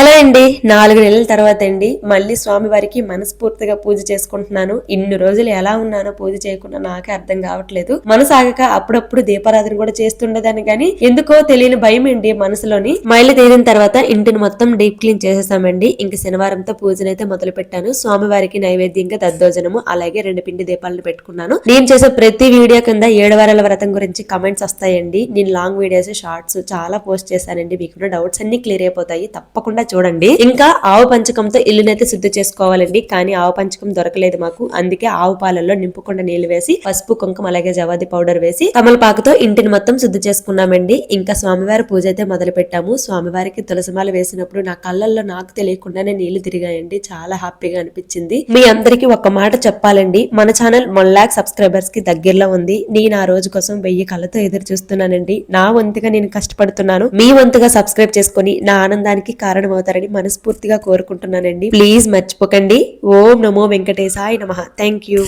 Hello అండి, 4 నెలల తర్వాత అండి మళ్ళీ స్వామివారికి మనస్ఫూర్తిగా పూజ చేసుకుంటున్నాను. ఇన్ని రోజులు ఎలా ఉన్నానో పూజ చేయకుండా నాకే అర్థం కావట్లేదు. మనసు ఆగక అప్పుడప్పుడు దీపారాధన కూడా చేస్తుండేదాన్ని, కానీ ఎందుకో తెలియని భయం అండి మనసులోని. మైలు తీరిన తర్వాత ఇంటిని మొత్తం డీప్ క్లీన్ చేసేసామండి. ఇంక శనివారంతో పూజనైతే మొదలు పెట్టాను. స్వామివారికి నైవేద్యంగా దద్దోజనము అలాగే 2 పిండి దీపాలను పెట్టుకున్నాను. నేను చేసే ప్రతి వీడియో కింద 7 వారాల వ్రతం గురించి కమెంట్స్ వస్తాయండి. నేను లాంగ్ వీడియోస్, షార్ట్స్ చాలా పోస్ట్ చేశానండి. మీకున్న డౌట్స్ అన్ని క్లియర్ అయిపోతాయి, తప్పకుండా చూడండి. ఇంకా ఆవు పంచకంతో ఇల్లునైతే శుద్ధి చేసుకోవాలండి, కానీ ఆవు పంచకం దొరకలేదు మాకు. అందుకే ఆవు పాలల్లో నింపుకుండా నీళ్లు వేసి పసుపు, కుంకుమ అలాగే జవాది పౌడర్ వేసి తమలపాకుతో ఇంటిని మొత్తం శుద్ధి చేసుకున్నామండి. ఇంకా స్వామివారి పూజ అయితే మొదలు పెట్టాము. స్వామివారికి తులసిమాల వేసినప్పుడు నా కళ్ళల్లో నాకు తెలియకుండానే నీళ్లు తిరిగాయండి. చాలా హ్యాపీగా అనిపించింది. మీ అందరికి ఒక మాట చెప్పాలండి, మన ఛానల్ 1 lakh సబ్స్క్రైబర్స్ కి దగ్గరలో ఉంది. నేను ఆ రోజు కోసం 1000 కళ్ళతో ఎదురు చూస్తున్నానండి. నా వంతుగా నేను కష్టపడుతున్నాను. మీ వంతుగా సబ్స్క్రైబ్ చేసుకుని నా ఆనందానికి కారణం అవుతారని మనస్ఫూర్తిగా కోరుకుంటున్నానండి. ప్లీజ్ మర్చిపోకండి. ఓం నమో వెంకటేశాయ నమః. Thank you.